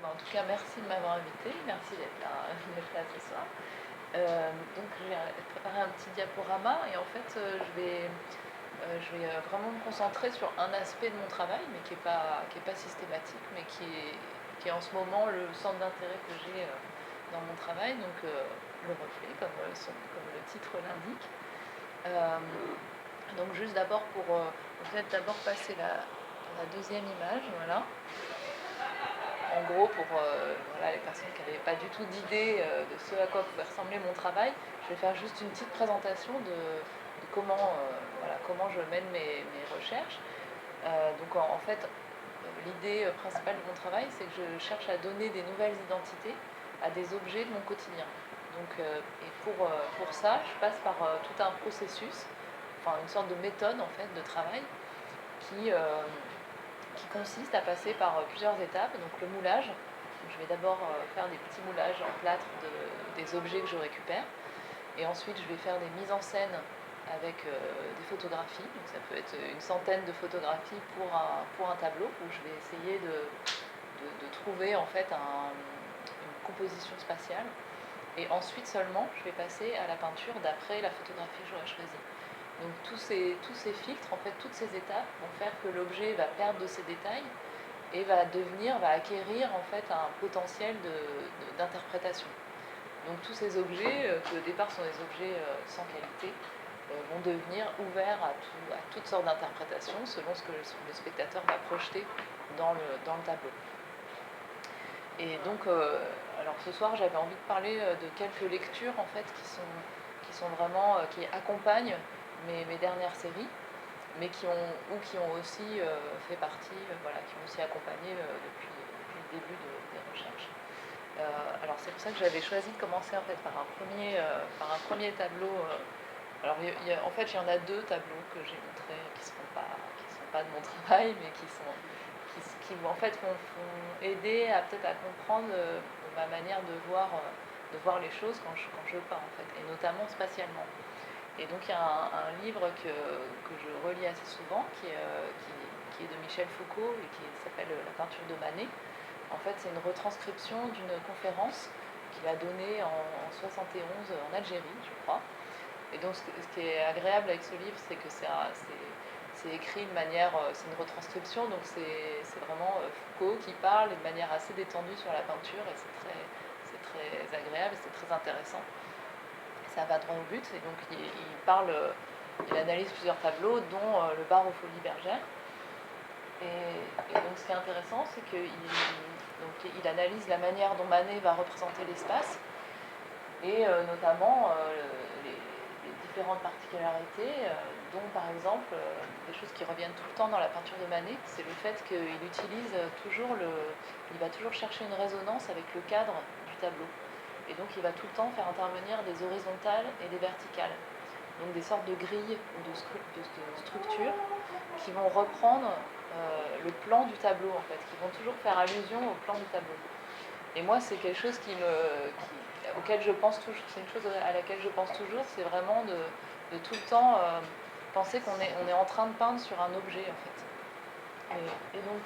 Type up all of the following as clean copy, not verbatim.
en tout cas, merci de m'avoir invité, merci d'être là ce soir. Donc, je vais préparer un petit diaporama et en fait, je vais vraiment me concentrer sur un aspect de mon travail, mais qui est pas systématique, mais qui est en ce moment le centre d'intérêt que j'ai dans mon travail, donc le reflet, comme le titre l'indique. Donc juste d'abord peut-être d'abord passer la deuxième image, voilà. En gros, pour voilà, les personnes qui n'avaient pas du tout d'idée de ce à quoi pouvait ressembler mon travail, je vais faire juste une petite présentation de comment je mène mes recherches. Donc en fait, l'idée principale de mon travail, c'est que je cherche à donner des nouvelles identités à des objets de mon quotidien. Donc, et pour ça, je passe par tout un processus, enfin une sorte de méthode en fait de travail qui consiste à passer par plusieurs étapes. Donc le moulage, donc je vais d'abord faire des petits moulages en plâtre des objets que je récupère, et ensuite je vais faire des mises en scène avec des photographies. Donc ça peut être une centaine de photographies pour un tableau, où je vais essayer de trouver en fait une composition spatiale. Et ensuite seulement, je vais passer à la peinture d'après la photographie que j'aurais choisie. Donc tous ces filtres, en fait, toutes ces étapes vont faire que l'objet va perdre de ses détails et va acquérir en fait un potentiel d'interprétation. Donc tous ces objets, qui au départ sont des objets sans qualité, vont devenir ouverts à toutes sortes d'interprétations selon ce que le spectateur va projeter dans le tableau. Et donc, alors ce soir, j'avais envie de parler de quelques lectures en fait qui accompagnent mes dernières séries, mais qui ont aussi fait partie, qui ont aussi accompagné depuis le début des recherches. Alors c'est pour ça que j'avais choisi de commencer en fait par un premier tableau. Alors en fait, il y en a deux tableaux que j'ai montrés qui ne sont pas de mon travail, mais qui en fait vont aider peut-être à comprendre ma manière de voir les choses quand je peins en fait, et notamment spatialement. Et donc il y a un livre que je relis assez souvent, qui est de Michel Foucault et qui s'appelle La peinture de Manet. En fait, c'est une retranscription d'une conférence qu'il a donnée en 71 en Algérie, je crois. Et donc ce qui est agréable avec ce livre, c'est que c'est écrit de manière, c'est une retranscription, donc c'est vraiment Foucault qui parle de manière assez détendue sur la peinture, et c'est très agréable et c'est très intéressant. Ça va droit au but, et donc il analyse plusieurs tableaux, dont le bar aux Folies Bergères. Et donc ce qui est intéressant, c'est qu'il analyse la manière dont Manet va représenter l'espace, et notamment les différentes particularités, dont par exemple des choses qui reviennent tout le temps dans la peinture de Manet, c'est le fait qu'il il va toujours chercher une résonance avec le cadre du tableau. Et donc il va tout le temps faire intervenir des horizontales et des verticales. Donc des sortes de grilles ou de structures qui vont reprendre le plan du tableau en fait, qui vont toujours faire allusion au plan du tableau. Et moi, c'est quelque chose auquel je pense toujours, c'est une chose à laquelle je pense toujours, c'est vraiment de tout le temps penser qu'on est en train de peindre sur un objet en fait. Et donc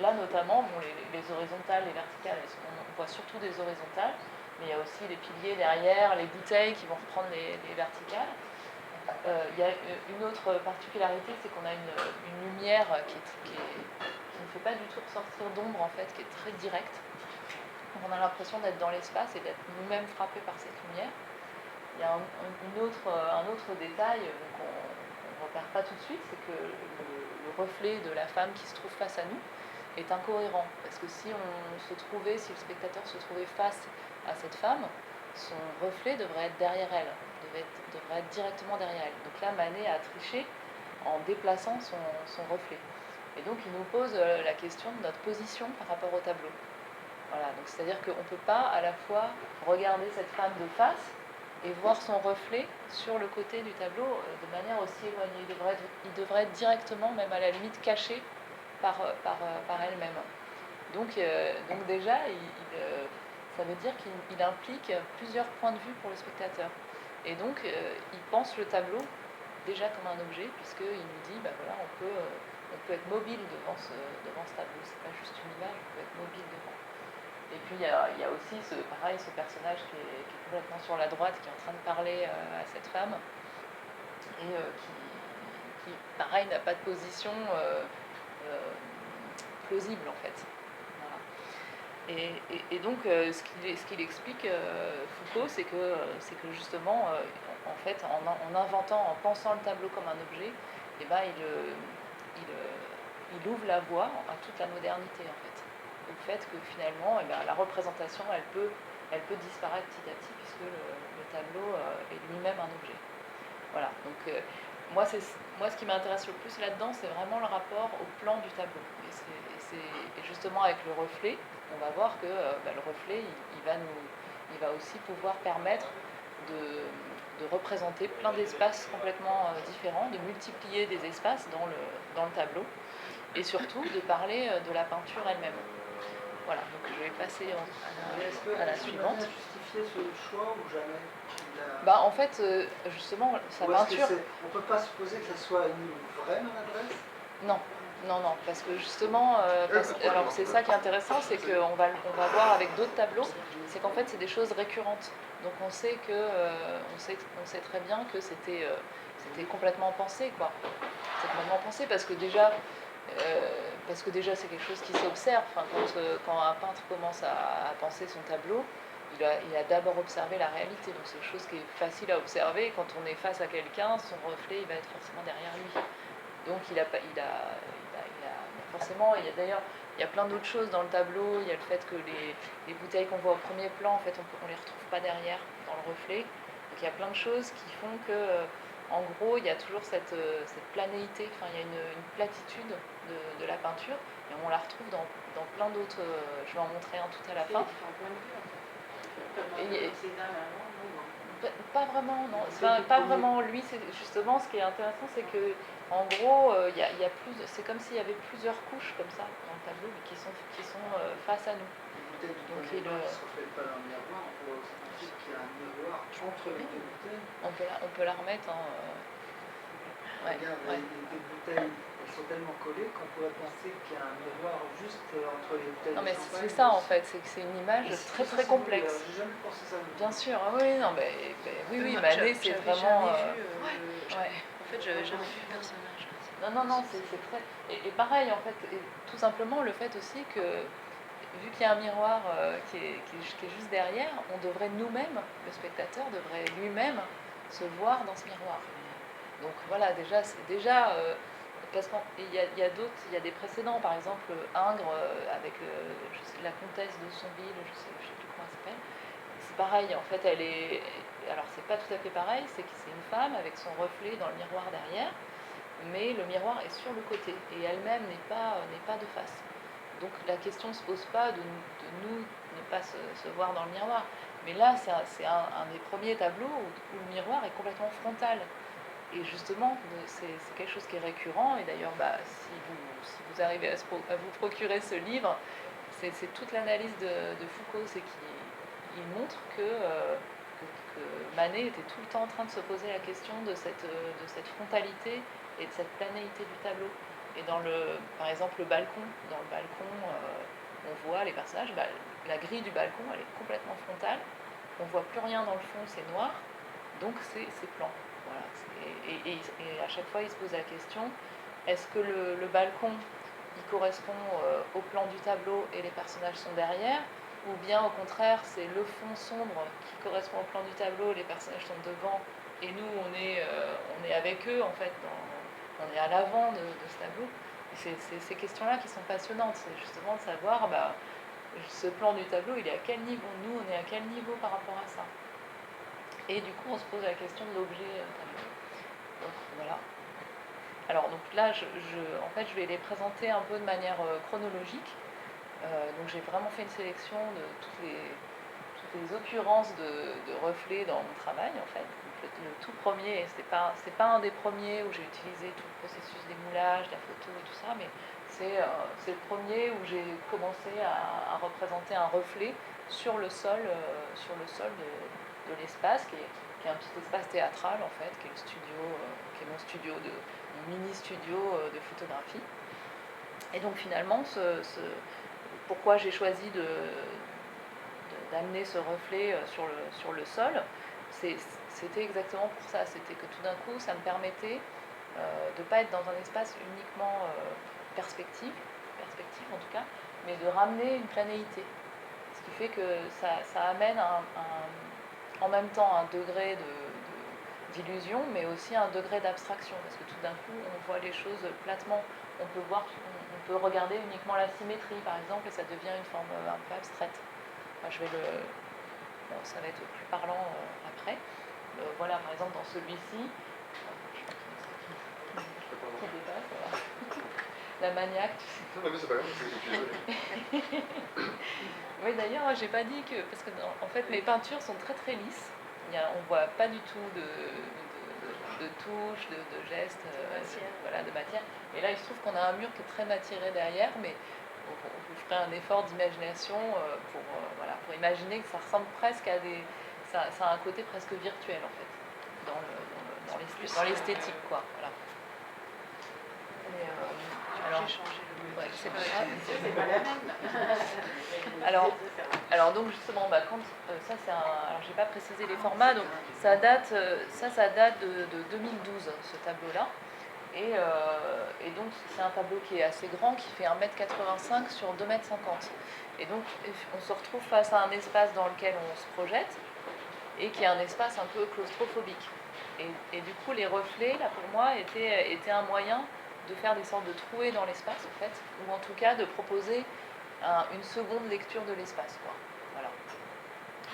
là notamment, les horizontales, les verticales, on voit surtout des horizontales, mais il y a aussi les piliers derrière, les bouteilles qui vont reprendre les verticales. Il y a une autre particularité, c'est qu'on a une lumière qui ne fait pas du tout ressortir d'ombre en fait, qui est très directe. Donc on a l'impression d'être dans l'espace et d'être nous-mêmes frappés par cette lumière. Il y a un autre détail qu'on ne repère pas tout de suite, c'est que le reflet de la femme qui se trouve face à nous est incohérent. Parce que si le spectateur se trouvait face à cette femme, son reflet devrait être derrière elle, devrait être directement derrière elle. Donc là, Manet a triché en déplaçant son reflet. Et donc il nous pose la question de notre position par rapport au tableau. Voilà, donc c'est-à-dire qu'on ne peut pas à la fois regarder cette femme de face et voir son reflet sur le côté du tableau de manière aussi éloignée. Il devrait être directement, même à la limite, caché par elle-même. Donc déjà, ça veut dire qu'il implique plusieurs points de vue pour le spectateur. Et donc, il pense le tableau déjà comme un objet, puisqu'il nous dit, voilà, on peut être mobile devant ce tableau. C'est pas juste une image, on peut être mobile devant. Et puis il y a aussi pareil, ce personnage qui est complètement sur la droite, qui est en train de parler à cette femme, et qui, pareil, n'a pas de position plausible en fait. Voilà. Et donc, ce qu'il explique, Foucault, c'est que justement, en fait, en inventant, en pensant le tableau comme un objet, eh ben, il ouvre la voie à toute la modernité, en fait. Au fait que finalement, eh ben, la représentation, elle peut disparaître petit à petit, puisque le tableau est lui-même un objet. Voilà, donc moi, ce qui m'intéresse le plus là-dedans, c'est vraiment le rapport au plan du tableau. Et justement, avec le reflet, on va voir que le reflet, il va aussi pouvoir permettre de représenter plein d'espaces complètement différents, de multiplier des espaces dans le tableau, et surtout de parler de la peinture elle-même. Voilà, donc je vais passer à la suivante. Est-ce que justifier ce choix ou jamais En fait, justement, sa peinture... On ne peut pas supposer que ce soit une vraie maladresse? Non, parce que justement, alors c'est ça qui est intéressant, c'est qu'on va voir avec d'autres tableaux, c'est qu'en fait c'est des choses récurrentes. Donc on sait très bien que c'était complètement pensé, quoi. C'est complètement pensé parce que déjà c'est quelque chose qui s'observe. Enfin, quand un peintre commence à penser son tableau, il a d'abord observé la réalité. Donc c'est quelque chose qui est facile à observer. Quand on est face à quelqu'un, son reflet il va être forcément derrière lui. Donc forcément, il y a plein d'autres choses dans le tableau. Il y a le fait que les bouteilles qu'on voit au premier plan, en fait, on les retrouve pas derrière dans le reflet. Donc il y a plein de choses qui font que, en gros, il y a toujours cette planéité. Enfin, il y a une platitude de la peinture, et on la retrouve dans plein d'autres. Je vais en montrer un tout à la fin. Pas vraiment, non. Pas vraiment. Lui, c'est justement ce qui est intéressant, c'est que en gros, il y a c'est comme s'il y avait plusieurs couches comme ça dans le tableau, mais qui sont face à nous. Donc il ne se reflète pas dans le miroir, on peut aussi penser qu'il y a un miroir entre les deux bouteilles. On peut la remettre. Regarde, les deux bouteilles, elles sont tellement collées qu'on pourrait penser qu'il y a un miroir juste entre les bouteilles. Non, mais c'est ça en fait, c'est que c'est une image très très complexe. J'ai jamais pensé ça. Bien sûr, oui, non, oui, Manet, c'est vraiment. En fait, j'avais jamais vu le personnage. Non, c'est très. Et pareil, en fait, tout simplement le fait aussi que, vu qu'il y a un miroir qui est juste derrière, on devrait nous-mêmes, le spectateur devrait lui-même se voir dans ce miroir. Donc voilà, déjà parce qu'il y a des précédents, par exemple Ingres avec la comtesse de Sonville, je sais plus comment elle s'appelle. C'est pareil, en fait, alors c'est pas tout à fait pareil, c'est que c'est une femme avec son reflet dans le miroir derrière, mais le miroir est sur le côté et elle-même n'est pas de face. Donc la question ne se pose pas de nous ne pas se voir dans le miroir. Mais là, c'est un des premiers tableaux où le miroir est complètement frontal. Et justement, c'est quelque chose qui est récurrent. Et d'ailleurs, si vous arrivez à vous procurer ce livre, c'est toute l'analyse de Foucault. C'est qu'il montre que Manet était tout le temps en train de se poser la question de cette frontalité et de cette planéité du tableau. Et par exemple, le balcon, dans le balcon, on voit les personnages, la grille du balcon, elle est complètement frontale. On ne voit plus rien dans le fond, c'est noir. Donc c'est plan. Voilà. Et à chaque fois, il se pose la question, est-ce que le balcon, il correspond au plan du tableau et les personnages sont derrière, ou bien au contraire, c'est le fond sombre qui correspond au plan du tableau, les personnages sont devant, et nous, on est avec eux, en fait, on est à l'avant de ce tableau. C'est ces questions-là qui sont passionnantes, c'est justement de savoir, ce plan du tableau, il est à quel niveau, nous, on est à quel niveau par rapport à ça. Et du coup, on se pose la question de l'objet tableau. Donc voilà. Alors donc là, en fait, je vais les présenter un peu de manière chronologique. Donc j'ai vraiment fait une sélection de toutes les occurrences de reflets dans mon travail, en fait. Donc, le tout premier, c'est pas un des premiers où j'ai utilisé tout le processus des moulages, la photo et tout ça, mais c'est le premier où j'ai commencé à représenter un reflet sur le sol de l'espace, qui est un petit espace théâtral, en fait, qui est le studio, qui est mon mini studio de photographie. Et donc finalement, pourquoi j'ai choisi d'amener ce reflet sur le sol, c'était exactement pour ça. C'était que tout d'un coup, ça me permettait de ne pas être dans un espace uniquement perspective en tout cas, mais de ramener une planéité. Ce qui fait que ça amène en même temps un degré d'illusion, mais aussi un degré d'abstraction, parce que tout d'un coup, on voit les choses platement. On peut regarder uniquement la symétrie, par exemple, et ça devient une forme un peu abstraite. Moi, bon, ça va être plus parlant après. Voilà, par exemple, dans celui-ci, qui dépasse, voilà. La maniaque, tu sais. Non, mais c'est pas grave, je suis désolé. Oui, d'ailleurs, j'ai pas dit que. Parce que, en fait, mes peintures sont très très lisses. On voit pas du tout de touches, de gestes, voilà, de matière. Et là, il se trouve qu'on a un mur qui est très matéré derrière, mais vous ferez un effort d'imagination pour imaginer que ça ressemble presque à des. Ça a un côté presque virtuel, en fait, dans l'esthétique, quoi. Voilà. Alors, J'ai changé le ouais, c'est pas grave. C'est pas la même. alors donc justement, ça c'est alors j'ai pas précisé les formats, donc ça date de 2012, ce tableau-là. Et donc c'est un tableau qui est assez grand, qui fait 1,85 m sur 2,50 m. Et donc on se retrouve face à un espace dans lequel on se projette et qui est un espace un peu claustrophobique. Et du coup les reflets, là pour moi, étaient un moyen de faire des sortes de trouées dans l'espace en fait, ou en tout cas de proposer une seconde lecture de l'espace, quoi. Voilà.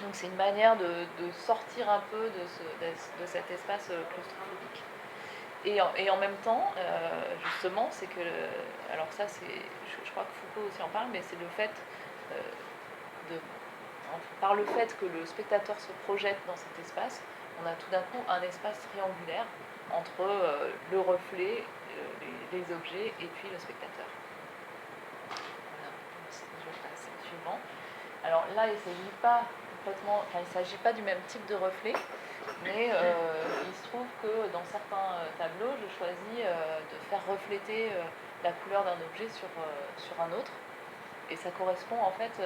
Donc c'est une manière de sortir un peu de cet espace claustrophobique. Et en même temps, justement, c'est que, alors ça c'est, je crois que Foucault aussi en parle, mais c'est le fait par le fait que le spectateur se projette dans cet espace, on a tout d'un coup un espace triangulaire entre le reflet, les objets et puis le spectateur. Voilà, je passe au suivant. Alors là, il ne s'agit pas du même type de reflet, mais il se trouve que dans certains tableaux, je choisis de faire refléter la couleur d'un objet sur un autre. Et ça correspond en fait,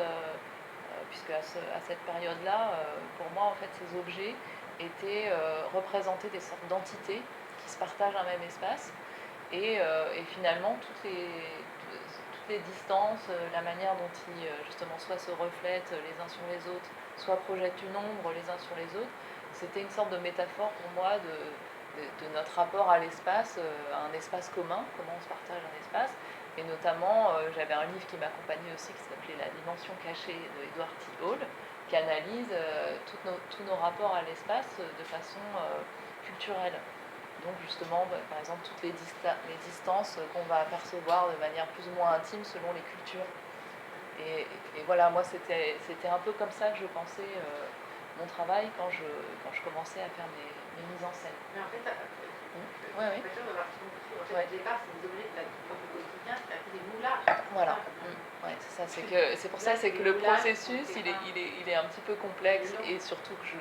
puisque à cette période-là, pour moi, en fait, ces objets représentaient des sortes d'entités qui se partagent un même espace. Et finalement, toutes les distances, la manière dont ils justement soit se reflètent les uns sur les autres, soit projettent une ombre les uns sur les autres, c'était une sorte de métaphore pour moi de notre rapport à l'espace, à un espace commun, comment on se partage un espace. Et notamment, j'avais un livre qui m'accompagnait aussi qui s'appelait La dimension cachée de Edward T. Hall, qui analyse tous nos rapports à l'espace de façon culturelle. Donc justement, par exemple, toutes les distances qu'on va apercevoir de manière plus ou moins intime selon les cultures. Et voilà, moi c'était un peu comme ça que je pensais mon travail quand je commençais à faire mes mises en scène. Mais en fait, Ouais. Au départ, c'est des objets que tu as au quotidien, c'est des moulages. Voilà. Ouais, c'est ça. C'est pour ça c'est que le processus, il est un petit peu complexe et surtout je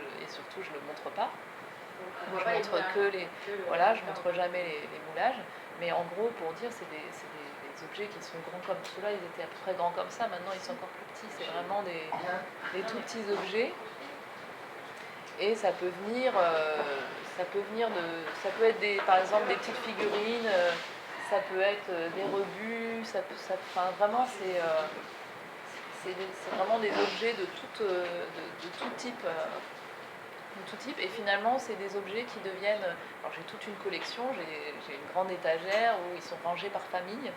le montre pas. Je montre que voilà, je montre jamais les moulages. Mais en gros, pour dire, c'est des objets qui sont grands comme ceux-là, ils étaient à peu près grands comme ça. Maintenant, ils sont encore plus petits. C'est vraiment des tout petits objets. Et ça peut venir par exemple des petites figurines, ça peut être des rebuts, vraiment c'est vraiment des objets de tout type. Et finalement, c'est des objets qui deviennent. Alors j'ai toute une collection, j'ai une grande étagère où ils sont rangés par famille.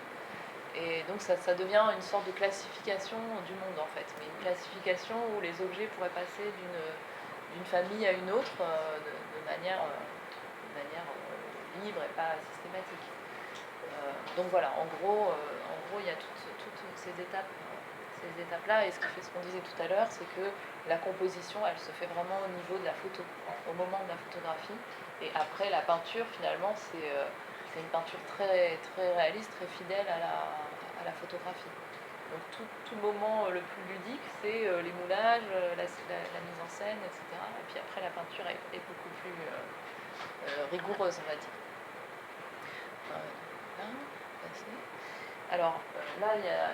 Et donc ça devient une sorte de classification du monde en fait, mais une classification où les objets pourraient passer d'une famille à une autre de manière libre et pas systématique. Donc voilà, en gros, il y a toutes ces étapes-là, et ce qu'on disait tout à l'heure, c'est que la composition, elle se fait vraiment au niveau de la photo, au moment de la photographie, et après la peinture, finalement, c'est une peinture très, très réaliste, très fidèle à la photographie. Donc tout moment le plus ludique, c'est les moulages, la mise en scène, etc. Et puis après, la peinture est beaucoup plus rigoureuse, on va dire. Alors là, il y a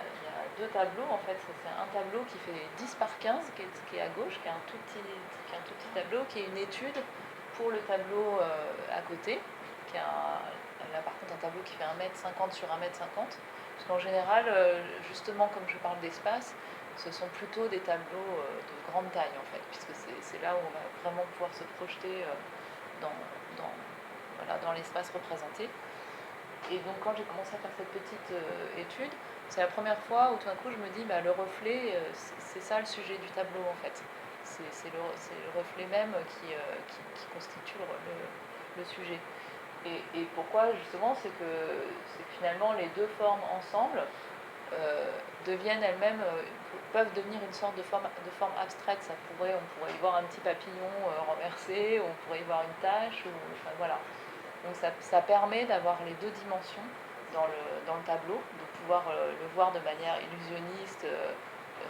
deux tableaux. En fait, c'est un tableau qui fait 10 par 15, qui est à gauche, qui est un tout petit tableau, qui est une étude pour le tableau à côté, qui est là par contre un tableau qui fait 1,50 m sur 1,50 m. Parce qu'en général, justement, comme je parle d'espace, ce sont plutôt des tableaux de grande taille, en fait, puisque c'est là où on va vraiment pouvoir se projeter dans l'espace représenté. Et donc quand j'ai commencé à faire cette petite étude, c'est la première fois où tout d'un coup je me dis le reflet, c'est ça le sujet du tableau en fait. C'est le reflet même qui constitue le sujet. Et pourquoi justement, c'est que finalement les deux formes ensemble deviennent elles-mêmes, peuvent devenir une sorte de forme abstraite. On pourrait y voir un petit papillon renversé, on pourrait y voir une tache, enfin, voilà. Donc ça permet d'avoir les deux dimensions dans le tableau, de pouvoir le voir de manière illusionniste,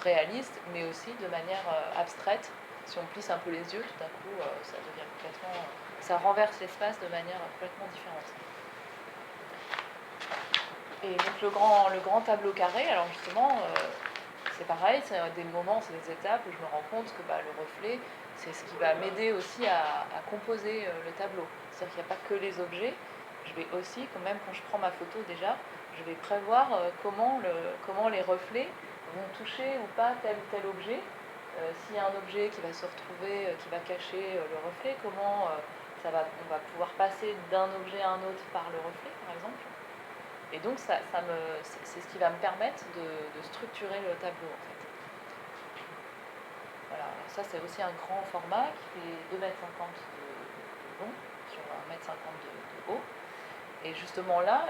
réaliste, mais aussi de manière abstraite. Si on plisse un peu les yeux, tout d'un coup, ça devient complètement... ça renverse l'espace de manière complètement différente. Et donc le grand tableau carré, alors justement, c'est pareil, c'est des moments, c'est des étapes où je me rends compte que le reflet, c'est ce qui va m'aider aussi à composer le tableau. C'est-à-dire qu'il n'y a pas que les objets, je vais aussi, quand même quand je prends ma photo déjà, je vais prévoir comment les reflets vont toucher ou pas tel ou tel objet. S'il y a un objet qui va se retrouver, qui va cacher le reflet, comment on va pouvoir passer d'un objet à un autre par le reflet, par exemple. Et donc c'est ce qui va me permettre de structurer le tableau en fait. Voilà, alors ça c'est aussi un grand format qui fait 2,50 m de long sur 1,50 m de haut. Et justement là,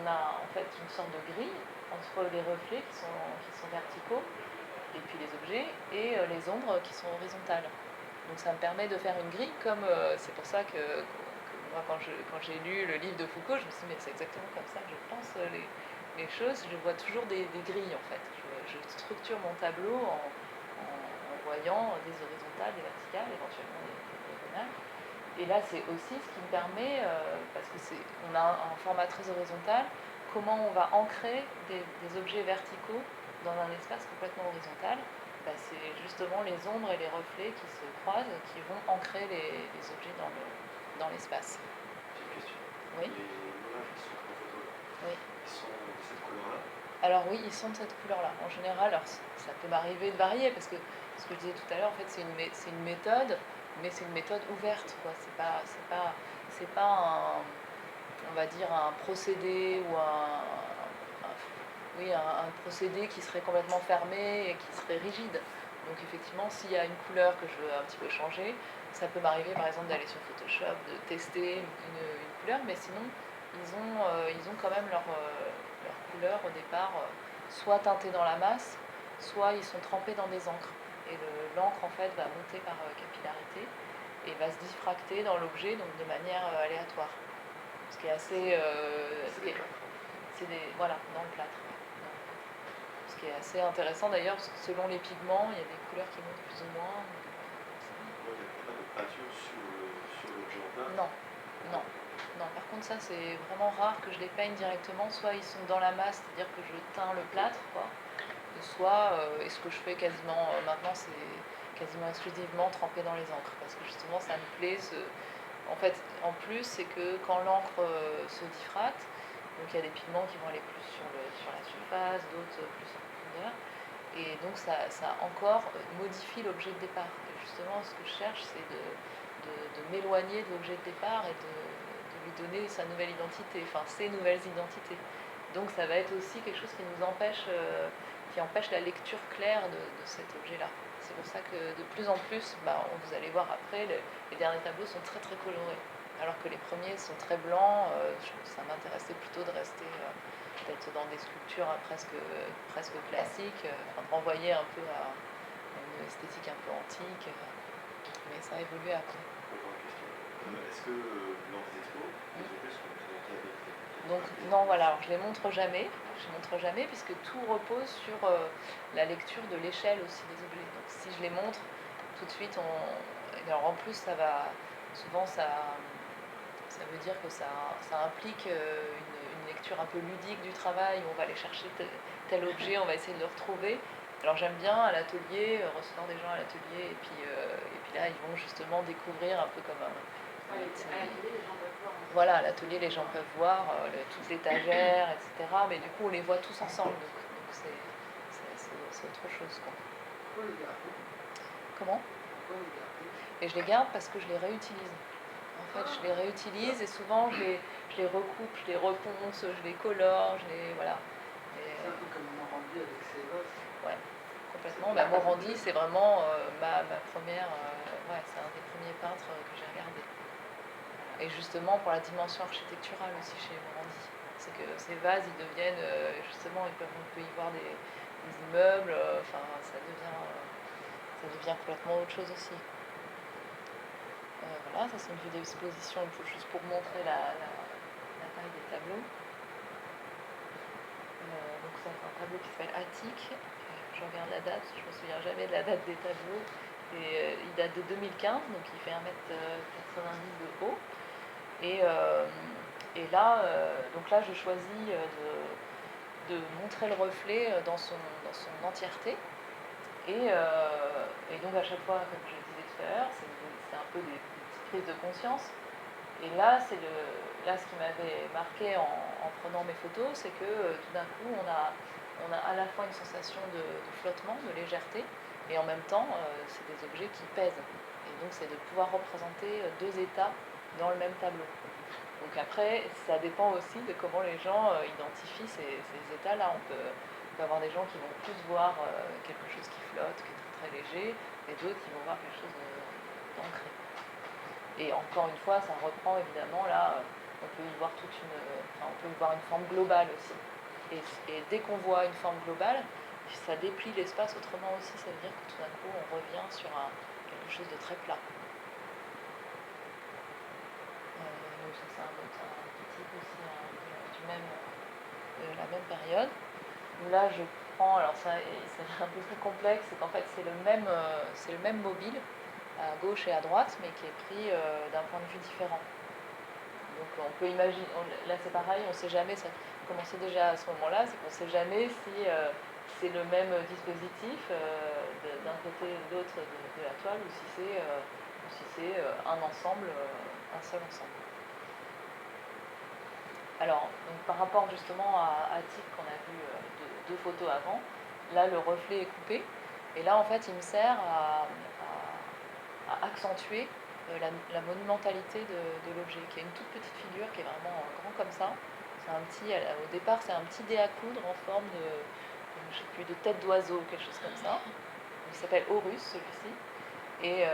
on a en fait une sorte de grille entre les reflets qui sont verticaux et puis les objets et les ombres qui sont horizontales. Donc ça me permet de faire une grille comme c'est pour ça que moi quand j'ai lu le livre de Foucault, je me suis dit mais c'est exactement comme ça que je pense les choses. Je vois toujours des grilles en fait. Je structure mon tableau en voyant des horizontales, des verticales, éventuellement des diagonales. Et là c'est aussi ce qui me permet, parce que on a un format très horizontal, comment on va ancrer des objets verticaux dans un espace complètement horizontal. C'est justement les ombres et les reflets qui se croisent qui vont ancrer les objets dans l'espace. J'ai une question. Oui. Les moulages qui sont en photo, Oui. Ils sont de cette couleur-là? Alors oui, ils sont de cette couleur-là. En général, alors, ça peut m'arriver de varier, parce que ce que je disais tout à l'heure, en fait, c'est une méthode, mais c'est une méthode ouverte, quoi. C'est pas on va dire un procédé ou un procédé qui serait complètement fermé et qui serait rigide. Donc effectivement, s'il y a une couleur que je veux un petit peu changer, ça peut m'arriver par exemple d'aller sur Photoshop, de tester une couleur, mais sinon ils ont quand même leur couleur au départ, soit teintée dans la masse, soit ils sont trempés dans des encres. Et l'encre en fait va monter par capillarité et va se diffracter dans l'objet, donc de manière aléatoire. Ce qui est assez... voilà, dans le plâtre. Ce qui est assez intéressant d'ailleurs, parce que selon les pigments, il y a des couleurs qui montent plus ou moins. Il n'y a pas de peinture sur l'objet en plâtre? Non. Par contre, ça c'est vraiment rare que je les peigne directement. Soit ils sont dans la masse, c'est-à-dire que je teins le plâtre, quoi. Soit, et ce que je fais quasiment maintenant, c'est quasiment exclusivement tremper dans les encres, parce que justement ça me plaît. En fait, en plus, c'est que quand l'encre se diffracte, donc il y a des pigments qui vont aller plus sur la surface, d'autres plus en profondeur, et donc ça encore modifie l'objet de départ. Et justement, ce que je cherche, c'est de m'éloigner de l'objet de départ et de lui donner sa nouvelle identité, enfin ses nouvelles identités. Donc ça va être aussi quelque chose qui empêche la lecture claire de cet objet-là. C'est pour ça que de plus en plus, vous allez voir après, les derniers tableaux sont très très colorés. Alors que les premiers sont très blancs, ça m'intéressait plutôt de rester peut-être dans des sculptures presque classiques, de renvoyer un peu à une esthétique un peu antique, mais ça a évolué après. Encore une question. Est-ce que dans des expos, les objets sont présentés avec donc non, voilà, alors je les montre jamais, puisque tout repose sur la lecture de l'échelle aussi des objets. Donc si je les montre, tout de suite, alors en plus souvent ça veut dire que ça implique une une lecture un peu ludique du travail, où on va aller chercher tel objet, on va essayer de le retrouver. Alors j'aime bien à l'atelier, recevoir des gens à l'atelier, et puis là ils vont justement découvrir un peu comme un petit... À l'atelier, les gens peuvent voir. Voilà, à l'atelier les gens peuvent voir toutes les étagères, etc. Mais du coup on les voit tous ensemble, donc c'est autre chose, quoi. Pourquoi les garder? Comment? Pourquoi les garder? Et je les garde parce que je les réutilise. En fait, je les réutilise et souvent je les recoupe, je les reponce, je les colore, voilà. C'est un peu comme Morandi avec ses vases. Ouais, complètement. Bah, Morandi, c'est vraiment ma première... ouais, c'est un des premiers peintres que j'ai regardé. Et justement pour la dimension architecturale aussi chez Morandi. C'est que ces vases, ils deviennent, justement, on peut y voir des immeubles, enfin, ça devient complètement autre chose aussi. Voilà, ça c'est une vue d'exposition, juste pour montrer la taille des tableaux. Donc ça c'est un tableau qui s'appelle Attique. Je regarde la date, je me souviens jamais de la date des tableaux. Il date de 2015, donc il fait 1,90 m de haut. Et là, donc là, je choisis de montrer le reflet dans son entièreté. Et donc à chaque fois, comme je le disais tout à l'heure, c'est un peu des petites prises de conscience. Et là, ce qui m'avait marqué en prenant mes photos, c'est que tout d'un coup, on a à la fois une sensation de flottement, de légèreté, et en même temps, c'est des objets qui pèsent. Et donc, c'est de pouvoir représenter deux états dans le même tableau. Donc après, ça dépend aussi de comment les gens identifient ces états-là. On peut avoir des gens qui vont plus voir quelque chose qui flotte, qui est très, très léger, et d'autres qui vont voir quelque chose d'ancré. Et encore une fois, ça reprend évidemment là, on peut y voir on peut y voir une forme globale aussi. Et dès qu'on voit une forme globale, ça déplie l'espace autrement aussi. Ça veut dire que tout d'un coup, on revient sur quelque chose de très plat. Donc ça, c'est un critique aussi de la même période. Où là, je prends, alors ça, c'est un peu plus complexe, c'est qu'en fait, c'est le même mobile à gauche et à droite, mais qui est pris d'un point de vue différent. Donc on peut imaginer, là c'est pareil, on ne sait jamais, ça commençait déjà à ce moment-là, c'est qu'on ne sait jamais si c'est le même dispositif d'un côté ou de l'autre de la toile, ou si c'est un ensemble, un seul ensemble. Alors, donc, par rapport justement à Attique qu'on a vu deux photos avant, là le reflet est coupé, et là en fait il me sert à accentuer la monumentalité de l'objet, qui est une toute petite figure qui est vraiment grand comme ça. Au départ c'est un petit dé à coudre en forme je sais plus, de tête d'oiseau, quelque chose comme ça. Il s'appelle Horus celui-ci. Et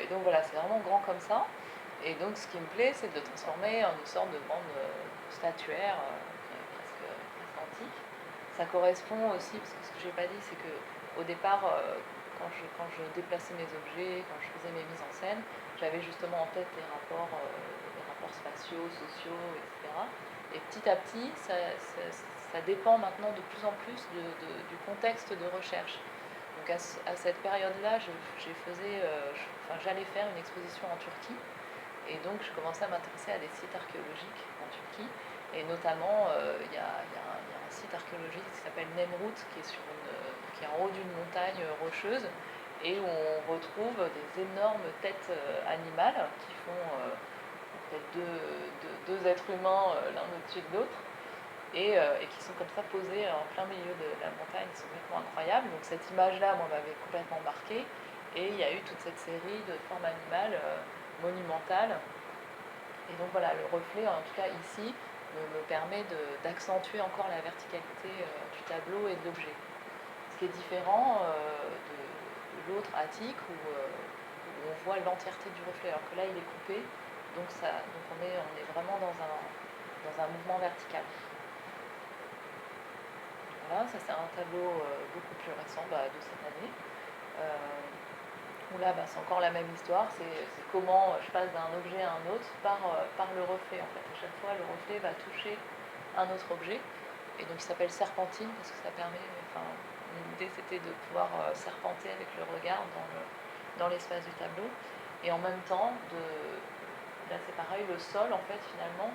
donc voilà, c'est vraiment grand comme ça. Et donc ce qui me plaît, c'est de le transformer en une sorte de grande statuaire presque antique. Ça correspond aussi, parce que ce que je n'ai pas dit, c'est qu'au départ, quand je déplaçais mes objets, quand je faisais mes mises en scène, j'avais justement en tête les rapports spatiaux, sociaux, etc. Et petit à petit, ça dépend maintenant de plus en plus du contexte de recherche. Donc à cette période-là, j'allais faire une exposition en Turquie, et donc je commençais à m'intéresser à des sites archéologiques en Turquie, et notamment il y a un site archéologique qui s'appelle Nemrut, qui est en haut d'une montagne rocheuse, et où on retrouve des énormes têtes animales qui font peut-être deux êtres humains l'un au-dessus de l'autre, et qui sont comme ça posés en plein milieu de la montagne. C'est complètement incroyable. Donc cette image-là, moi, m'avait complètement marquée, et il y a eu toute cette série de formes animales monumentales. Et donc voilà, le reflet, en tout cas ici, me permet d'accentuer encore la verticalité du tableau et de l'objet. Ce qui est différent de l'autre Attique où on voit l'entièreté du reflet, alors que là il est coupé, donc on est vraiment dans un mouvement vertical. Voilà, ça c'est un tableau beaucoup plus récent de cette année. Où là c'est encore la même histoire, c'est comment je passe d'un objet à un autre par le reflet en fait. À chaque fois le reflet va toucher un autre objet, et donc il s'appelle serpentine parce que ça permet, l'idée c'était de pouvoir serpenter avec le regard dans l'espace du tableau, et en même temps là c'est pareil, le sol en fait finalement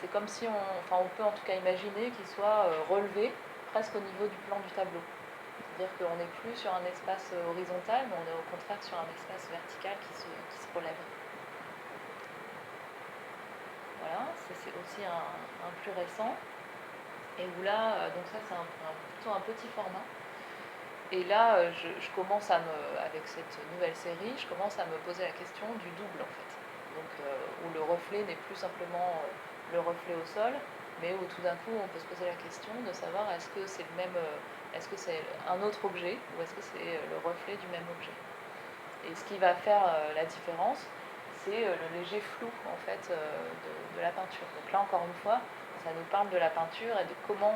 c'est comme si on peut en tout cas imaginer qu'il soit relevé presque au niveau du plan du tableau. C'est-à-dire qu'on n'est plus sur un espace horizontal, mais on est au contraire sur un espace vertical qui se relève. Voilà, c'est aussi un plus récent. Et où là, donc ça c'est plutôt un petit format. Et là, je commence avec cette nouvelle série, je commence à me poser la question du double en fait. Donc où le reflet n'est plus simplement le reflet au sol, mais où tout d'un coup on peut se poser la question de savoir est-ce que c'est est-ce que c'est un autre objet ou est-ce que c'est le reflet du même objet. Et ce qui va faire la différence, c'est le léger flou en fait de la peinture. Donc là encore une fois, ça nous parle de la peinture et de comment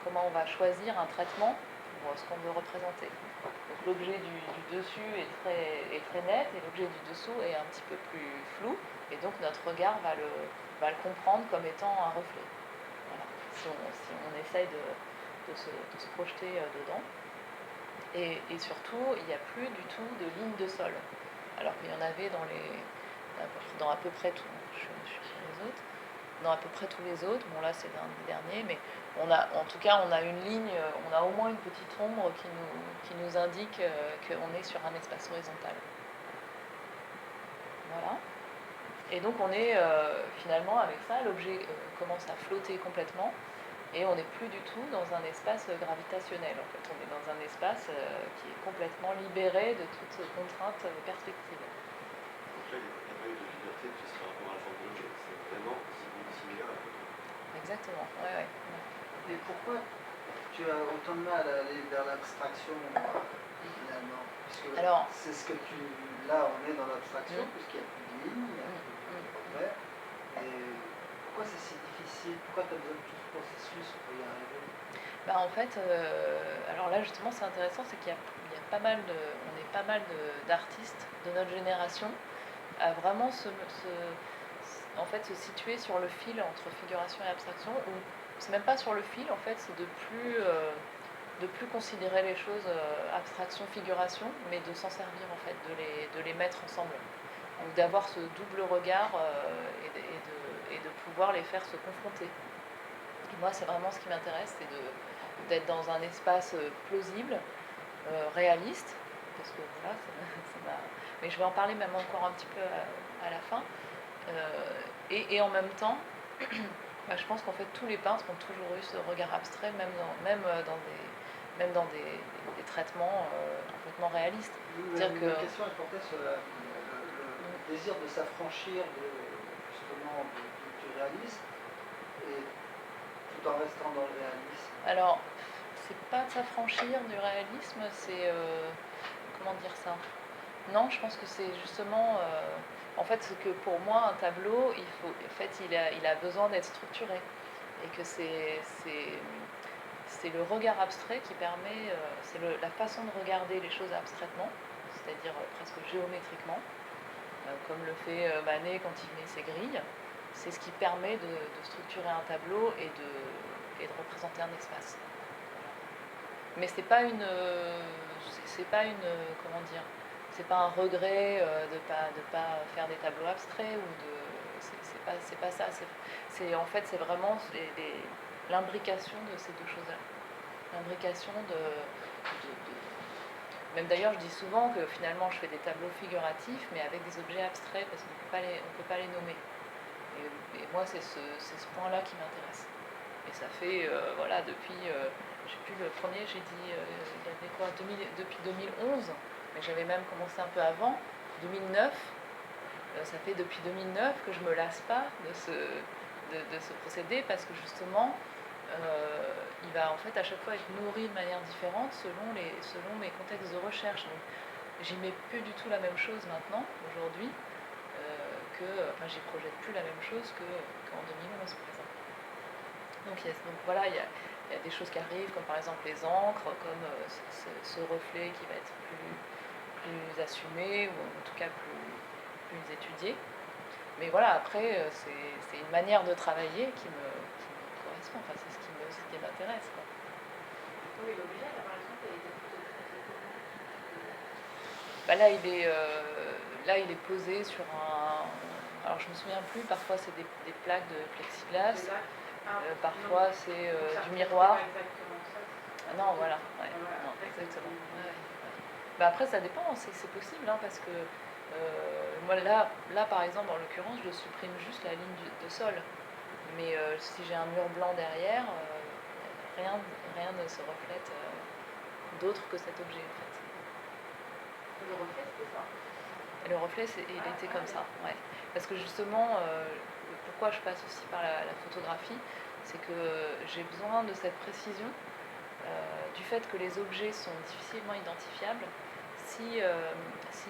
on va choisir un traitement pour ce qu'on veut représenter. Donc l'objet du dessus est très net et l'objet du dessous est un petit peu plus flou, et donc notre regard va le comprendre comme étant un reflet. Voilà. Si on essaye de se projeter dedans. Et surtout, il n'y a plus du tout de ligne de sol, alors qu'il y en avait dans à peu près tout. Je suis sur les autres. Dans à peu près tous les autres, bon là c'est l'un des derniers, mais en tout cas on a une ligne, on a au moins une petite ombre qui nous indique qu'on est sur un espace horizontal. Voilà. Et donc on est finalement avec ça, l'objet commence à flotter complètement, et on n'est plus du tout dans un espace gravitationnel. En fait, on est dans un espace qui est complètement libéré de toute contrainte perspective. Donc là, il n'y a pas eu de liberté juste par rapport à la forme de l'objet, c'est vraiment similaire à la photo. Exactement, ouais. Et pourquoi tu as autant de mal à aller vers l'abstraction finalement? Puisque c'est ce que là on est dans l'abstraction, puisqu'il n'y a plus de lignes, il n'y a plus de reflets. Et pourquoi c'est si difficile? Pourquoi tu as besoin de tout ce processus pour y arriver? En fait, alors là justement c'est intéressant, c'est qu'il y a pas mal on est pas mal d'artistes de notre génération à vraiment en fait, se situer sur le fil entre figuration et abstraction, ou c'est même pas sur le fil, en fait, c'est de plus considérer les choses abstraction-figuration, mais de s'en servir en fait, de les mettre ensemble. Donc d'avoir ce double regard et de pouvoir les faire se confronter. Et moi, c'est vraiment ce qui m'intéresse, c'est d'être dans un espace plausible, réaliste, parce que voilà, mais je vais en parler même encore un petit peu à la fin. Et en même temps, je pense qu'en fait tous les peintres ont toujours eu ce regard abstrait, même dans des traitements complètement réalistes. La question elle portait sur le désir de s'affranchir justement du réalisme, et tout en restant dans le réalisme. Alors, c'est pas de s'affranchir du réalisme, c'est comment dire ça? Non, je pense que c'est justement en fait ce que pour moi un tableau, il a besoin d'être structuré, et que c'est le regard abstrait qui permet, c'est la façon de regarder les choses abstraitement, c'est-à-dire presque géométriquement, comme le fait Manet quand il met ses grilles. C'est ce qui permet de structurer un tableau et de représenter un espace. Mais c'est pas une comment dire, c'est pas un regret de pas faire des tableaux abstraits, ou c'est pas ça. En fait c'est vraiment l'imbrication de ces deux choses-là. L'imbrication même d'ailleurs je dis souvent que finalement je fais des tableaux figuratifs mais avec des objets abstraits, parce qu'on peut pas les nommer. Et moi c'est ce point-là qui m'intéresse. Et ça fait voilà depuis je sais plus, le premier j'ai dit il y avait quoi, depuis 2011, mais j'avais même commencé un peu avant, 2009. Ça fait depuis 2009 que je me lasse pas de ce procédé, parce que justement il va en fait à chaque fois être nourri de manière différente selon mes contextes de recherche. Donc j'y mets plus du tout la même chose maintenant, aujourd'hui, j'y projette plus la même chose qu'en 2011 par exemple. Donc voilà, il y a des choses qui arrivent, comme par exemple les encres, comme ce reflet qui va être plus assumé, ou en tout cas plus étudié. Mais voilà, après, c'est une manière de travailler qui me correspond, enfin, c'est ce qui m'intéresse, quoi. Oui, l'objet, là, par exemple, il est traité comment? Là, il est posé sur alors je me souviens plus, parfois c'est des plaques de plexiglas, parfois c'est du miroir. Ah non, voilà, ouais, non, exactement. Ouais, ouais. Bah après ça dépend, c'est possible, hein, parce que moi là par exemple en l'occurrence je supprime juste la ligne de sol, mais si j'ai un mur blanc derrière, rien ne se reflète d'autre que cet objet en fait. Le reflet, c'était ça. Et le reflet, il était comme ça, ouais. Parce que justement, pourquoi je passe aussi par la photographie, c'est que j'ai besoin de cette précision, du fait que les objets sont difficilement identifiables. S'il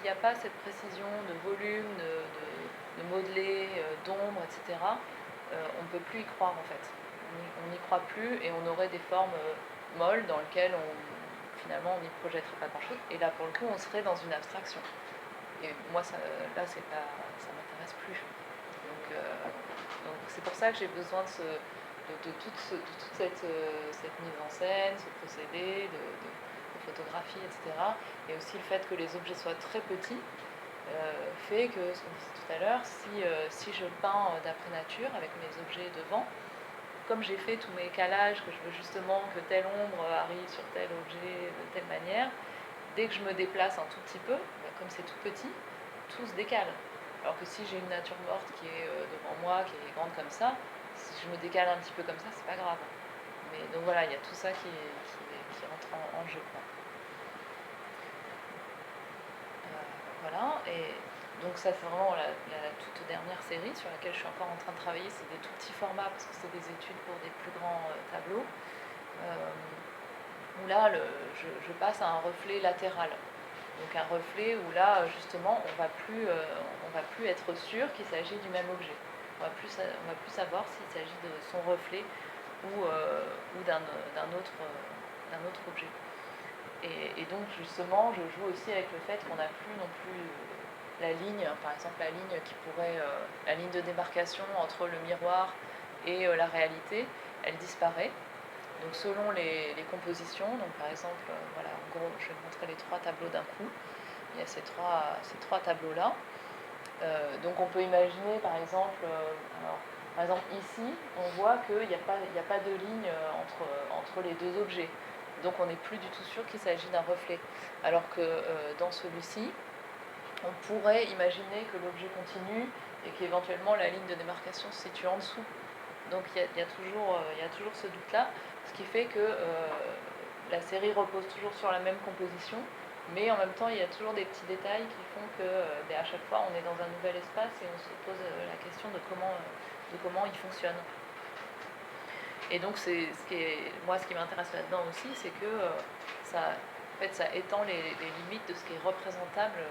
n'y a pas cette précision de volume, de modelé, d'ombre, etc., on ne peut plus y croire en fait. On n'y croit plus et on aurait des formes molles dans lesquelles finalement on n'y projetterait pas grand-chose. Et là, pour le coup, on serait dans une abstraction. Et moi, là, ça m'intéresse plus. Donc c'est pour ça que j'ai besoin de toute cette mise en scène, ce procédé de photographie, etc. Et aussi le fait que les objets soient très petits fait que, ce qu'on disait tout à l'heure, si je peins d'après nature avec mes objets devant, comme j'ai fait tous mes calages, que je veux justement que telle ombre arrive sur tel objet de telle manière, dès que je me déplace un tout petit peu, comme c'est tout petit, tout se décale. Alors que si j'ai une nature morte qui est devant moi, qui est grande comme ça, si je me décale un petit peu comme ça, c'est pas grave. Mais donc voilà, il y a tout ça qui rentre en jeu, quoi. Voilà, et donc ça c'est vraiment la toute dernière série sur laquelle je suis encore en train de travailler. C'est des tout petits formats parce que c'est des études pour des plus grands tableaux. Où là, je passe à un reflet latéral. Donc un reflet où là, justement, on va plus être sûr qu'il s'agit du même objet. On va plus savoir s'il s'agit de son reflet ou d'un autre objet. Et donc justement, je joue aussi avec le fait qu'on n'a plus non plus la ligne, par exemple la ligne la ligne de démarcation entre le miroir et la réalité, elle disparaît. Donc selon les compositions, donc par exemple, voilà, en gros, je vais montrer les 3 tableaux d'un coup. Il y a ces trois tableaux-là. Donc on peut imaginer, par exemple, ici, on voit qu'il n'y a pas de ligne entre les deux objets. Donc on n'est plus du tout sûr qu'il s'agit d'un reflet. Alors que dans celui-ci, on pourrait imaginer que l'objet continue et qu'éventuellement la ligne de démarcation se situe en dessous. Donc il y a toujours ce doute-là, ce qui fait que la série repose toujours sur la même composition, mais en même temps il y a toujours des petits détails qui font que à chaque fois on est dans un nouvel espace et on se pose la question de comment il fonctionne. Et donc moi ce qui m'intéresse là-dedans aussi, c'est que ça étend les limites de ce qui est représentable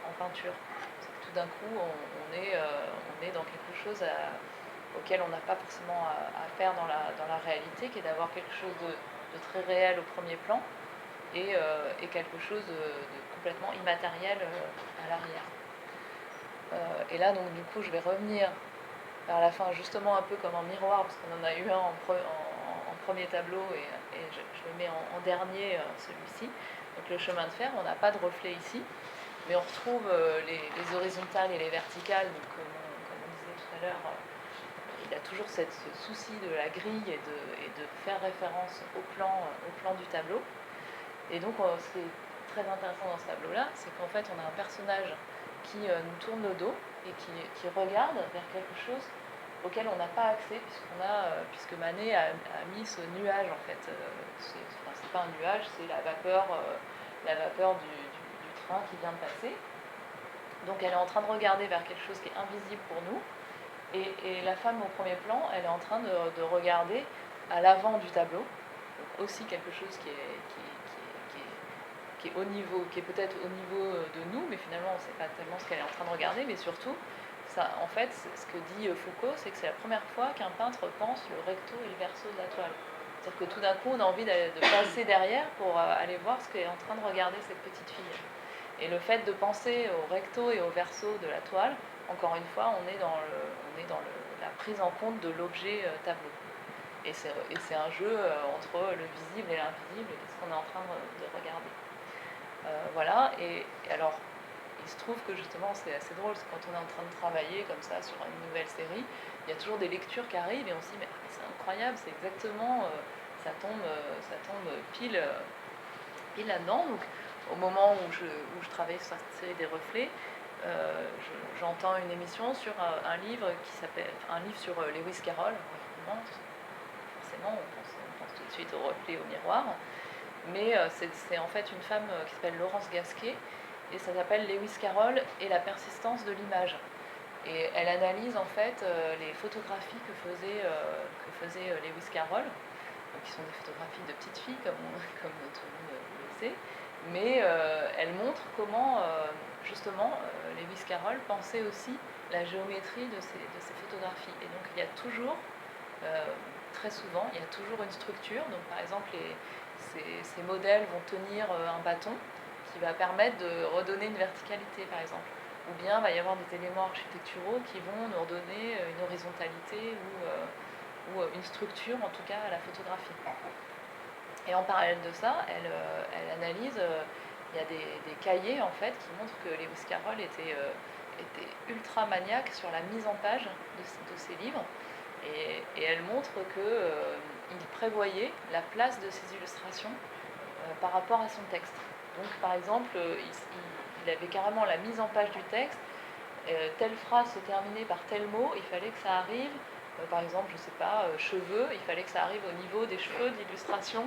en peinture. C'est que tout d'un coup on est dans quelque chose auquel on n'a pas forcément à faire dans la réalité, qui est d'avoir quelque chose de très réel au premier plan et quelque chose de complètement immatériel à l'arrière. Et là, donc, du coup, je vais revenir vers la fin, justement un peu comme en miroir, parce qu'on en a eu un en premier tableau et je le mets en dernier, celui-ci. Donc le chemin de fer, on n'a pas de reflet ici, mais on retrouve les horizontales et les verticales, donc, comme on disait tout à l'heure. Il y a toujours ce souci de la grille et de faire référence au plan du tableau. Et donc ce qui est très intéressant dans ce tableau-là, c'est qu'en fait on a un personnage qui nous tourne le dos et qui regarde vers quelque chose auquel on n'a pas accès, puisque Manet a mis ce nuage en fait. C'est pas un nuage, c'est la vapeur du train qui vient de passer. Donc elle est en train de regarder vers quelque chose qui est invisible pour nous. Et la femme au premier plan, elle est en train de regarder à l'avant du tableau, donc aussi quelque chose qui est au niveau, qui est peut-être au niveau de nous, mais finalement on ne sait pas tellement ce qu'elle est en train de regarder, mais surtout, ça, en fait, ce que dit Foucault, c'est que c'est la première fois qu'un peintre pense le recto et le verso de la toile. C'est-à-dire que tout d'un coup, on a envie de passer derrière pour aller voir ce qu'est en train de regarder cette petite fille. Et le fait de penser au recto et au verso de la toile, encore une fois, on est dans la prise en compte de l'objet tableau. Et c'est un jeu entre le visible et l'invisible, et ce qu'on est en train de regarder. Voilà, et alors, il se trouve que justement c'est assez drôle, c'est quand on est en train de travailler comme ça sur une nouvelle série, il y a toujours des lectures qui arrivent et on se dit mais c'est incroyable, c'est exactement, ça tombe pile, pile là-dedans. Donc au moment où je travaillais sur cette série des reflets, j'entends une émission sur un livre sur Lewis Carroll. Forcément on pense tout de suite au reflet, au miroir, mais c'est en fait une femme qui s'appelle Laurence Gasquet, et ça s'appelle Lewis Carroll et la persistance de l'image. Et elle analyse en fait les photographies que faisait Lewis Carroll, qui sont des photographies de petites filles comme tout le monde le sait, mais elle montre comment justement Lewis Carroll pensait aussi la géométrie de ces photographies. Et donc il y a toujours, très souvent, il y a toujours une structure. Donc par exemple, ces modèles vont tenir un bâton qui va permettre de redonner une verticalité, par exemple. Ou bien il va y avoir des éléments architecturaux qui vont nous redonner une horizontalité ou une structure, en tout cas, à la photographie. Et en parallèle de ça, elle analyse, il y a des cahiers, en fait, qui montrent que Lewis Carroll était ultra maniaque sur la mise en page de ses livres. Et elle montre qu'il prévoyait la place de ses illustrations par rapport à son texte. Donc par exemple, il avait carrément la mise en page du texte, telle phrase se terminait par tel mot, il fallait que ça arrive, par exemple, je ne sais pas, cheveux, il fallait que ça arrive au niveau des cheveux d'illustration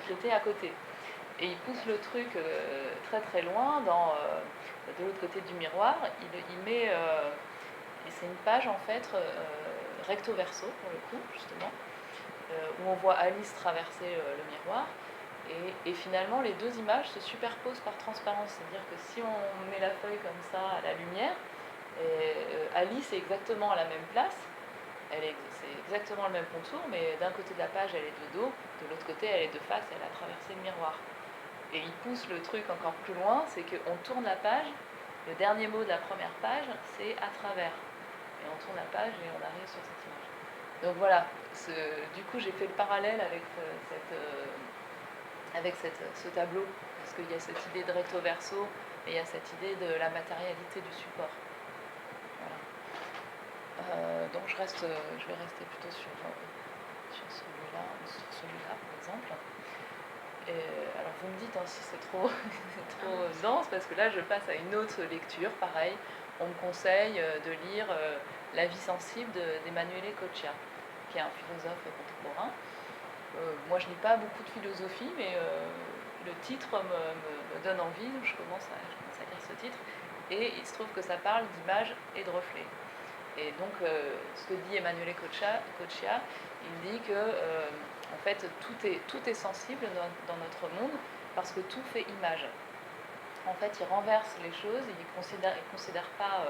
qui étaient à côté. Et il pousse le truc très très loin, de l'autre côté du miroir, il met, et c'est une page en fait recto verso pour le coup, justement, où on voit Alice traverser le miroir. Et finalement, les deux images se superposent par transparence. C'est-à-dire que si on met la feuille comme ça à la lumière, Alice est exactement à la même place, c'est exactement le même contour, mais d'un côté de la page, elle est de dos, de l'autre côté, elle est de face, elle a traversé le miroir. Et il pousse le truc encore plus loin, c'est qu'on tourne la page, le dernier mot de la première page, c'est à travers. Et on tourne la page et on arrive sur cette image. Donc voilà, du coup j'ai fait le parallèle avec ce tableau, parce qu'il y a cette idée de recto verso et il y a cette idée de la matérialité du support. Voilà. Donc je vais rester plutôt sur celui-là par exemple. Alors vous me dites si c'est trop dense, parce que là je passe à une autre lecture, pareil, on me conseille de lire La vie sensible d'Emanuele Coccia, qui est un philosophe contemporain. Moi je lis pas beaucoup de philosophie, mais le titre me donne envie, donc je commence à lire ce titre, et il se trouve que ça parle d'image et de reflet. Et donc ce que dit Emanuele Coccia, il dit que en fait tout est sensible dans notre monde parce que tout fait image. En fait, il renverse les choses, il ne considère pas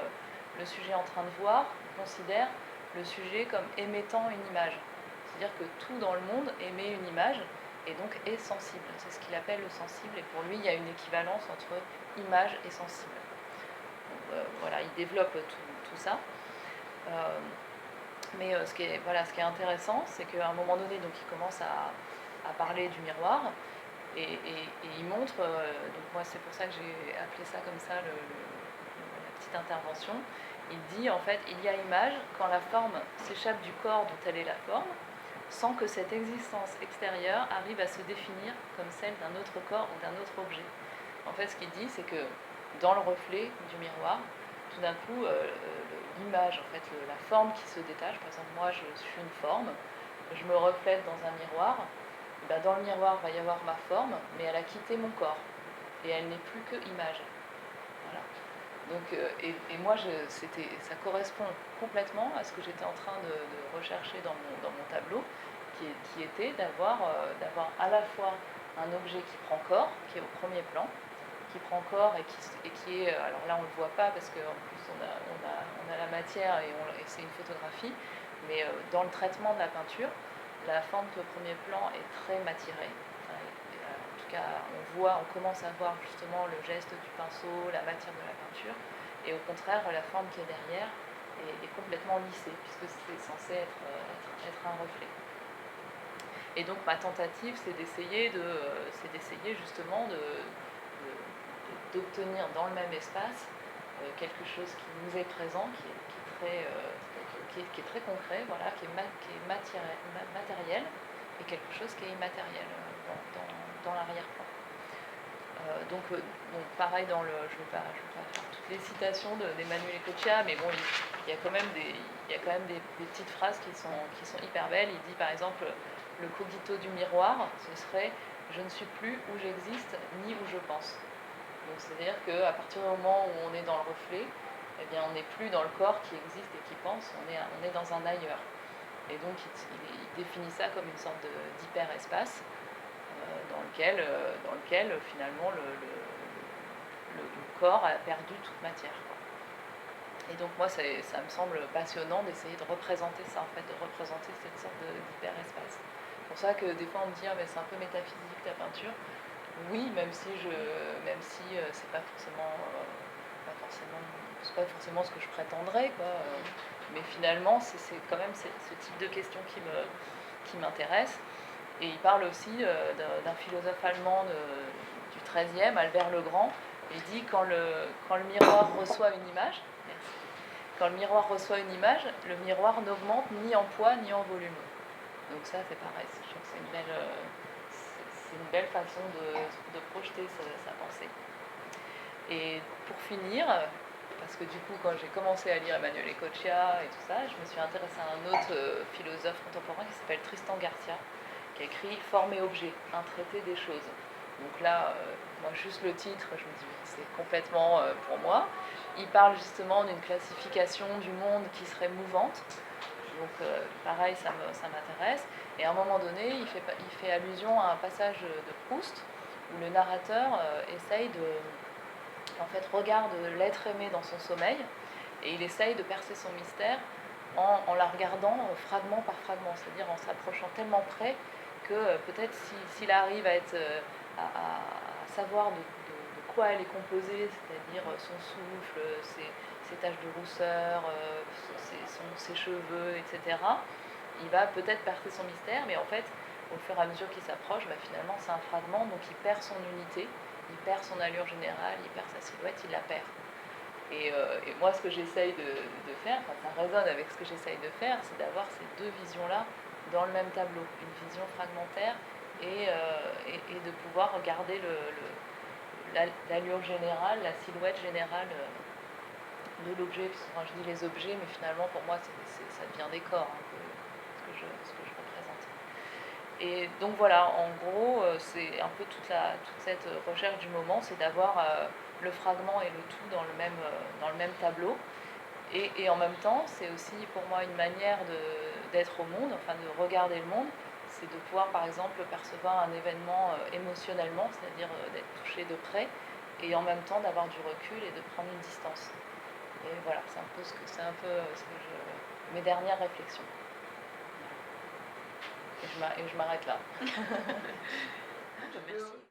le sujet en train de voir, il considère le sujet comme émettant une image. C'est-à-dire que tout dans le monde émet une image et donc est sensible. C'est ce qu'il appelle le sensible, et pour lui, il y a une équivalence entre image et sensible. Donc, voilà, il développe tout ça. Mais ce qui est intéressant, c'est qu'à un moment donné, donc, il commence à parler du miroir, et il montre, donc moi c'est pour ça que j'ai appelé ça comme ça, la petite intervention. Il dit en fait, il y a image quand la forme s'échappe du corps dont elle est la forme, sans que cette existence extérieure arrive à se définir comme celle d'un autre corps ou d'un autre objet. En fait, ce qu'il dit, c'est que dans le reflet du miroir, tout d'un coup, l'image, en fait, la forme qui se détache, par exemple, moi je suis une forme, je me reflète dans un miroir, ben, dans le miroir il va y avoir ma forme, mais elle a quitté mon corps, et elle n'est plus que image. Voilà. Donc, et moi, ça correspond complètement à ce que j'étais en train de rechercher dans mon tableau, qui était d'avoir à la fois un objet qui prend corps, qui est au premier plan, qui prend corps et qui est, alors là on ne le voit pas parce qu'en plus on a la matière et c'est une photographie, mais dans le traitement de la peinture, la forme qui est au premier plan est très matiérée. En tout cas, on commence à voir justement le geste du pinceau, la matière de la peinture, et au contraire, la forme qui est derrière est complètement lissée, puisque c'est censé être un reflet. Et donc ma tentative, c'est d'essayer justement de d'obtenir dans le même espace quelque chose qui nous est présent, qui est très concret, voilà, qui est matériel, et quelque chose qui est immatériel dans l'arrière-plan. Donc pareil, je ne vais pas faire toutes les citations d'Emmanuel Ecochia, mais bon, il y a quand même des petites phrases qui sont hyper belles. Il dit par exemple, le cogito du miroir, ce serait « je ne suis plus où j'existe ni où je pense ». Donc c'est-à-dire qu'à partir du moment où on est dans le reflet, eh bien, on n'est plus dans le corps qui existe et qui pense, on est dans un ailleurs. Et donc il définit ça comme une sorte d'hyperespace dans lequel finalement le corps a perdu toute matière. Et donc moi ça me semble passionnant d'essayer de représenter ça, en fait, de représenter cette sorte d'hyperespace. C'est pour ça que des fois on me dit mais c'est un peu métaphysique ta peinture. Oui, même si c'est pas forcément ce que je prétendrais, quoi. Mais finalement c'est quand même ce type de questions qui m'intéresse. Et il parle aussi d'un philosophe allemand du XIIIe, Albert le Grand. Il dit quand le miroir reçoit une image, quand le miroir reçoit une image, le miroir n'augmente ni en poids ni en volume. Donc ça c'est pareil, je trouve que c'est une belle façon de projeter sa pensée. Et pour finir, parce que du coup quand j'ai commencé à lire Emmanuel Ecochia et tout ça, je me suis intéressée à un autre philosophe contemporain qui s'appelle Tristan Garcia, qui a écrit « Forme et objet, un traité des choses ». Donc là, moi juste le titre, je me dis c'est complètement pour moi. Il parle justement d'une classification du monde qui serait mouvante. Donc pareil, ça m'intéresse. Et à un moment donné, il fait allusion à un passage de Proust où le narrateur regarde l'être aimé dans son sommeil et il essaye de percer son mystère en la regardant fragment par fragment, c'est-à-dire en s'approchant tellement près que peut-être s'il arrive à savoir de quoi elle est composée, c'est-à-dire son souffle, ses taches de rousseur, ses cheveux, etc., il va peut-être percer son mystère, mais en fait, au fur et à mesure qu'il s'approche, finalement c'est un fragment, donc il perd son unité, il perd son allure générale, il perd sa silhouette, il la perd. Et moi, ce que j'essaye de faire, ça résonne avec ce que j'essaye de faire, c'est d'avoir ces deux visions-là dans le même tableau, une vision fragmentaire et de pouvoir regarder l'allure générale, la silhouette générale de l'objet. Parce que quand je dis les objets, mais finalement pour moi ça devient des corps, un peu, ce que je représente. Et donc voilà, en gros, c'est un peu toute cette recherche du moment, c'est d'avoir le fragment et le tout dans le même tableau. Et en même temps, c'est aussi pour moi une manière d'être au monde, enfin de regarder le monde, c'est de pouvoir par exemple percevoir un événement émotionnellement, c'est-à-dire d'être touché de près, et en même temps d'avoir du recul et de prendre une distance. Et voilà, c'est un peu mes dernières réflexions. Et je m'arrête là. Merci.